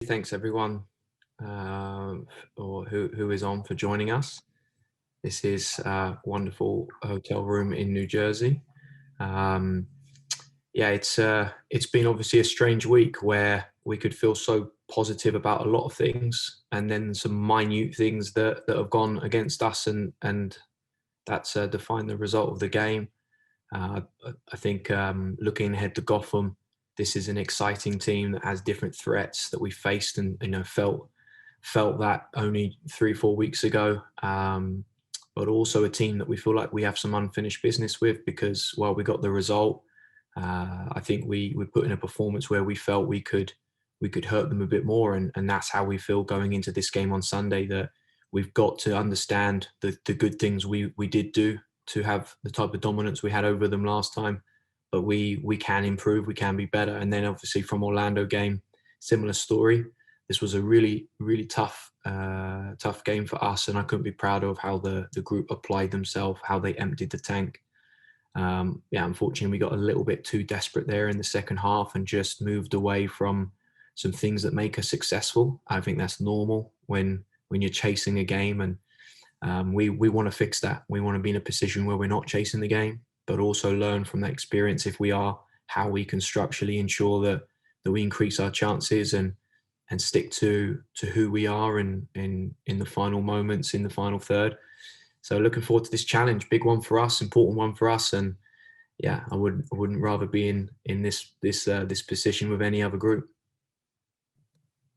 Thanks everyone or who is on for joining us. This is a wonderful hotel room in New Jersey. Yeah, it's been obviously a strange week where we could feel so positive about a lot of things, and then some minute things that have gone against us, and that's defined the result of the game. I think looking ahead to Gotham, this is an exciting team that has different threats that we faced and felt that only 3-4 weeks ago. But also a team that we feel like we have some unfinished business with, because while we got the result, I think we put in a performance where we felt we could hurt them a bit more, and that's how we feel going into this game on Sunday, that we've got to understand the good things we did do to have the type of dominance we had over them last time, but we can improve, we can be better. And then obviously from Orlando game, similar story. This was a really tough game for us, and I couldn't be prouder of how the group applied themselves, how they emptied the tank. Yeah, unfortunately, we got a little bit too desperate there in the second half and just moved away from some things that make us successful. I think that's normal when you're chasing a game, and we want to fix that. We want to be in a position where we're not chasing the game, but also learn from that experience, if we are, how we can structurally ensure that we increase our chances and stick to who we are in the final moments, in the final third. So looking forward to this challenge, big one for us, important one for us, and yeah, I wouldn't rather be in this position with any other group.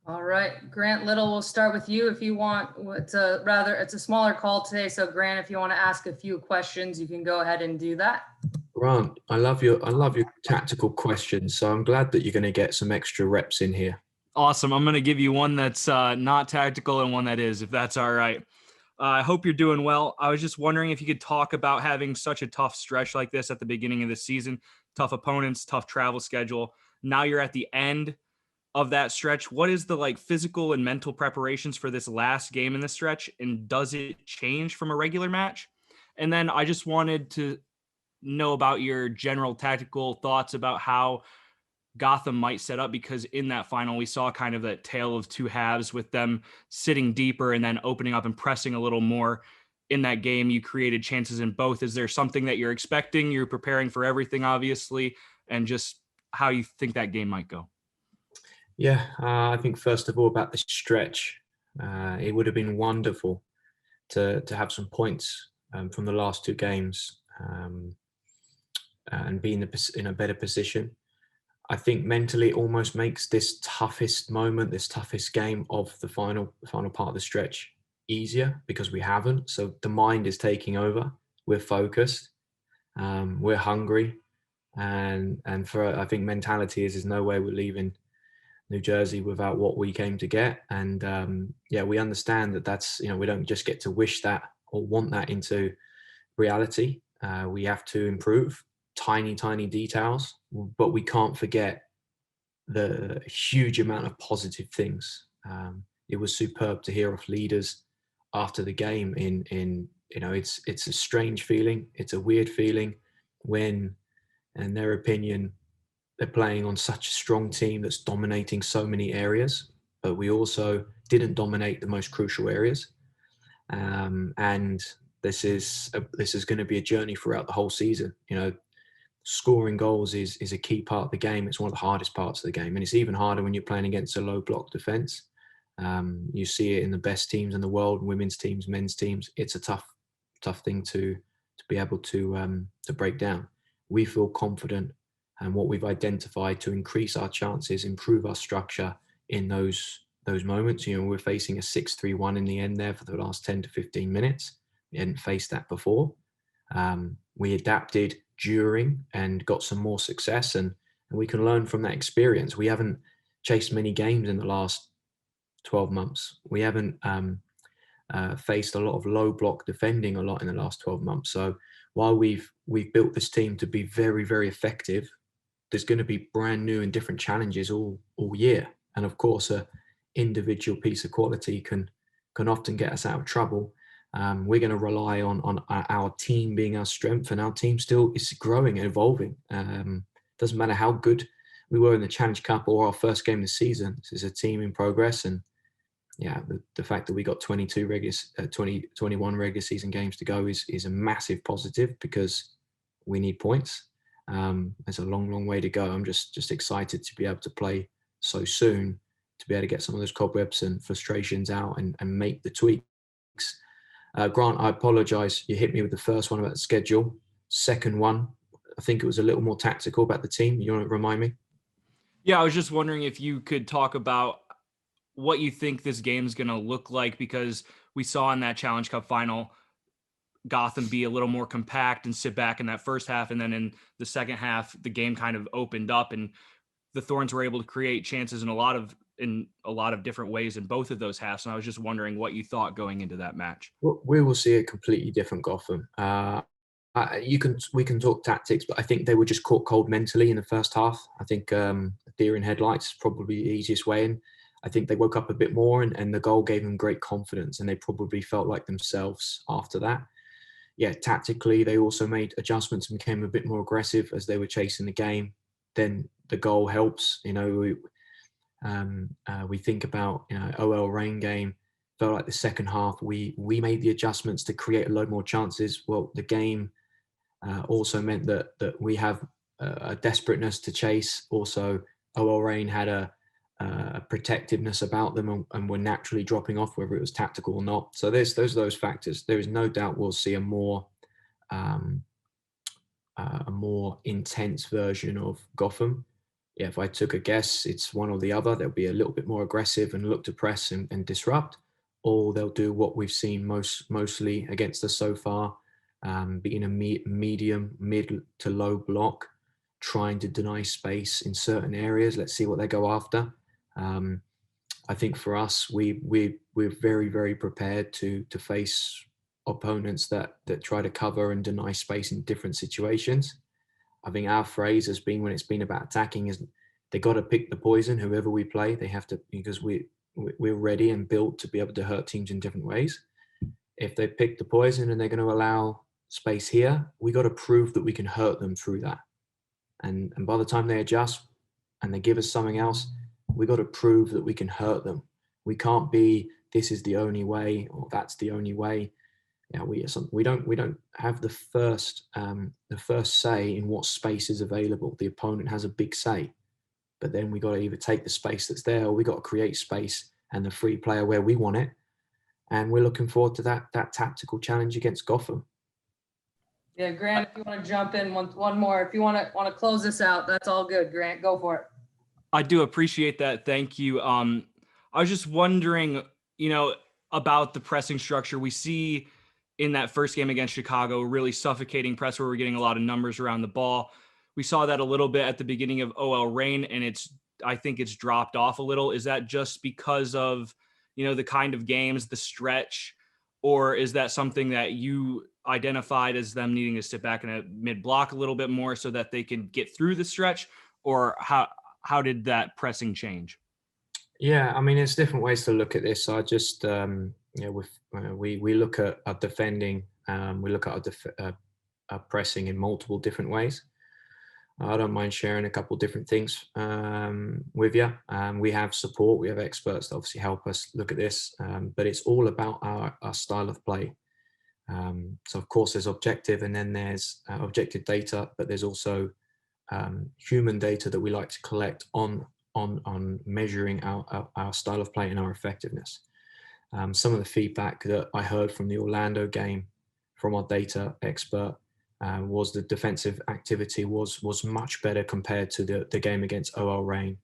All right, Grant Little, we'll start with you if you want. It's a smaller call today, so Grant, if you want to ask a few questions, you can go ahead and do that. Grant, I love your tactical questions, so I'm glad that you're going to get some extra reps in here. Awesome. I'm going to give you one that's not tactical and one that is, if that's all right. I hope you're doing well. I was just wondering if you could talk about having such a tough stretch like this at the beginning of the season, tough opponents, tough travel schedule. Now you're at the end of that stretch. What is the physical and mental preparations for this last game in the stretch? And does it change from a regular match? And then I just wanted to know about your general tactical thoughts about how Gotham might set up, because in that final we saw kind of that tale of two halves, with them sitting deeper and then opening up and pressing a little more in that game. You created chances in both. Is there something that you're expecting? You're preparing for everything, obviously, and just how you think that game might go. Yeah, I think first of all about the stretch, it would have been wonderful to have some points from the last two games and be in a better position. I think mentally it almost makes this toughest moment, this toughest game of the final part of the stretch easier, because we haven't. So the mind is taking over. We're focused. We're hungry, and for, I think mentality is no way we're leaving New Jersey without what we came to get. And yeah, we understand that that's, we don't just get to wish that or want that into reality. We have to improve tiny details, but we can't forget the huge amount of positive things. It was superb to hear of leaders after the game it's a strange feeling. It's a weird feeling when, in their opinion, they're playing on such a strong team that's dominating so many areas, but we also didn't dominate the most crucial areas. And this is going to be a journey throughout the whole season. Scoring goals is a key part of the game. It's one of the hardest parts of the game, and it's even harder when you're playing against a low block defense. You see it in the best teams in the world, women's teams, men's teams. It's a tough thing to be able to break down. We feel confident and what we've identified to increase our chances, improve our structure in those moments. We're facing a 6-3-1 in the end there for the last 10 to 15 minutes. We hadn't faced that before. We adapted during and got some more success, and we can learn from that experience. We haven't chased many games in the last 12 months. We haven't faced a lot of low block defending a lot in the last 12 months. So while we've built this team to be very, very effective, there's going to be brand new and different challenges all year. And of course, a individual piece of quality can often get us out of trouble. We're going to rely on our team being our strength, and our team still is growing and evolving. Doesn't matter how good we were in the Challenge Cup or our first game of the season. This is a team in progress, and yeah, the fact that we got 21 regular season games to go is a massive positive because we need points. There's a long way to go. I'm just excited to be able to play so soon, to be able to get some of those cobwebs and frustrations out and make the tweaks. Grant, I apologize. You hit me with the first one about the schedule. Second one, I think it was a little more tactical about the team. You want to remind me? Yeah, I was just wondering if you could talk about what you think this game's going to look like, because we saw in that Challenge Cup final Gotham be a little more compact and sit back in that first half, and then in the second half the game kind of opened up and the Thorns were able to create chances in a lot of different ways in both of those halves. And I was just wondering what you thought going into that match. We will see a completely different Gotham. We can talk tactics, but I think they were just caught cold mentally in the first half. I think deer in headlights is probably the easiest way in. I think they woke up a bit more, and the goal gave them great confidence, and they probably felt like themselves after that. Yeah, tactically, they also made adjustments and became a bit more aggressive as they were chasing the game. Then the goal helps. You know, we think about, you know, OL Reign game. Felt like the second half we made the adjustments to create a load more chances. Well, the game also meant that we have a desperateness to chase. Also, OL Reign had a protectiveness about them and were naturally dropping off, whether it was tactical or not. So there's those factors. There is no doubt we'll see a more intense version of Gotham. Yeah, if I took a guess, it's one or the other. They'll be a little bit more aggressive and look to press and disrupt, or they'll do what we've seen mostly against us so far, being a medium, mid to low block, trying to deny space in certain areas. Let's see what they go after. I think for us, we're very, very prepared to face opponents that try to cover and deny space in different situations. I think our phrase has been, when it's been about attacking, is they got to pick the poison. Whoever we play, they have to, because we're ready and built to be able to hurt teams in different ways. If they pick the poison and they're going to allow space here, we got to prove that we can hurt them through that. And by the time they adjust and they give us something else, we got to prove that we can hurt them. We can't be, this is the only way or that's the only way. Yeah, we don't have the first say in what space is available. The opponent has a big say, but then we got to either take the space that's there, or we got to create space and the free player where we want it. And we're looking forward to that tactical challenge against Gotham. Yeah, Grant, if you want to jump in one more, if you want to close this out, that's all good. Grant, go for it. I do appreciate that. Thank you. I was just wondering, about the pressing structure. We see in that first game against Chicago, really suffocating press where we're getting a lot of numbers around the ball. We saw that a little bit at the beginning of OL Reign, and I think it's dropped off a little. Is that just because of, the kind of games, the stretch, or is that something that you identified as them needing to sit back in a mid block a little bit more so that they can get through the stretch, or how did that pressing change? Yeah, I mean, there's different ways to look at this. I just, we look at our defending, we look at our pressing in multiple different ways. I don't mind sharing a couple different things with you. We have support, we have experts that obviously help us look at this, but it's all about our style of play. So of course there's objective, and then there's objective data, but there's also human data that we like to collect on measuring our style of play and our effectiveness. Some of the feedback that I heard from the Orlando game from our data expert was the defensive activity was much better compared to the game against OL Reign.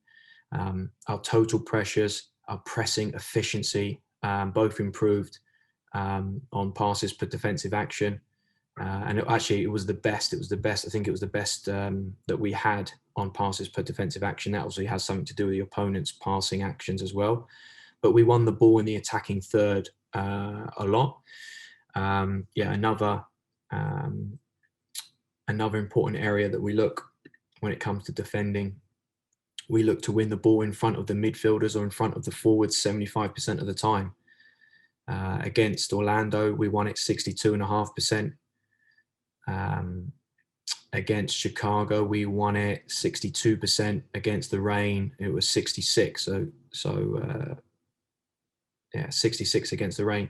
Our total pressures, our pressing efficiency, both improved on passes per defensive action. And it was the best. It was the best. I think it was the best that we had on passes per defensive action. That obviously has something to do with the opponent's passing actions as well. But we won the ball in the attacking third a lot. Another important area that we look when it comes to defending, we look to win the ball in front of the midfielders or in front of the forwards 75% of the time. Against Orlando, we won it 62.5%. against Chicago, we won it 62%. Against the Reign, it was 66. So 66 against the Reign.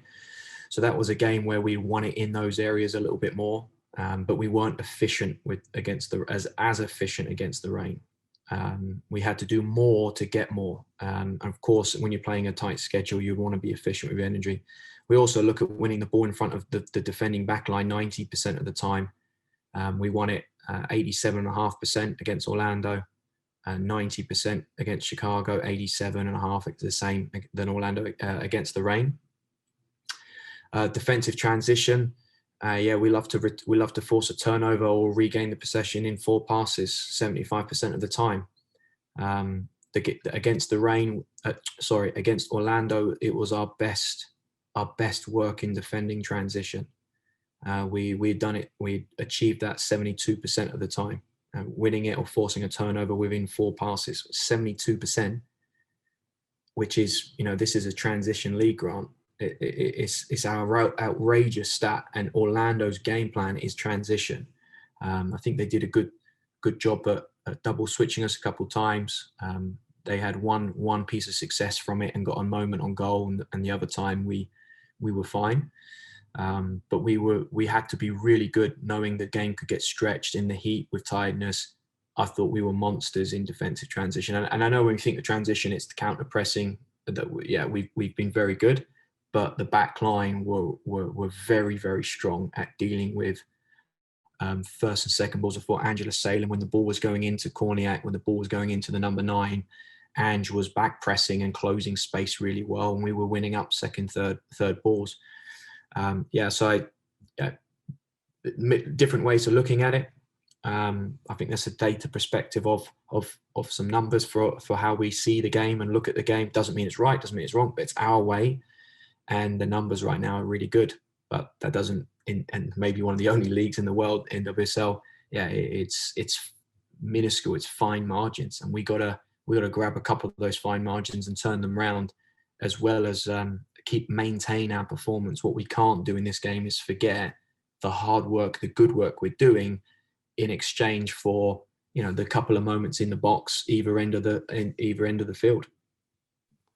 So that was a game where we won it in those areas a little bit more, but we weren't efficient as efficient against the Reign. We had to do more to get more. And of course, when you're playing a tight schedule, you want to be efficient with your energy. We also look at winning the ball in front of the defending backline 90% of the time. We won it 87.5% against Orlando, 90% against Chicago, 87.5%, the same than Orlando against the Reign. Defensive transition. We love to force a turnover or regain the possession in 4 passes 75% of the time. Against the Reign, against Orlando, it was our best work in defending transition. We'd done it. We achieved that 72% of the time, winning it or forcing a turnover within 4 passes, 72%. Which is, this is a transition league, Grant. It's our outrageous stat, and Orlando's game plan is transition. I think they did a good job at double switching us a couple of times. They had one piece of success from it and got a moment on goal, and the other time we were fine. But we had to be really good, knowing the game could get stretched in the heat with tiredness. I thought we were monsters in defensive transition, and I know when we think of transition, it's the counter pressing. We've been very good. But the back line were very, very strong at dealing with first and second balls. I thought Angela Salem, when the ball was going into Korniak, when the ball was going into the number 9, Ange was back pressing and closing space really well, and we were winning up second, third balls. Different ways of looking at it. I think that's a data perspective of some numbers for how we see the game and look at the game. Doesn't mean it's right, doesn't mean it's wrong, but it's our way. And the numbers right now are really good, but that doesn't, and maybe one of the only leagues in the world, NWSL, it's minuscule, it's fine margins, and we gotta grab a couple of those fine margins and turn them around, as well as maintain our performance. What we can't do in this game is forget the hard work, the good work we're doing in exchange for the couple of moments in the box either end of the field.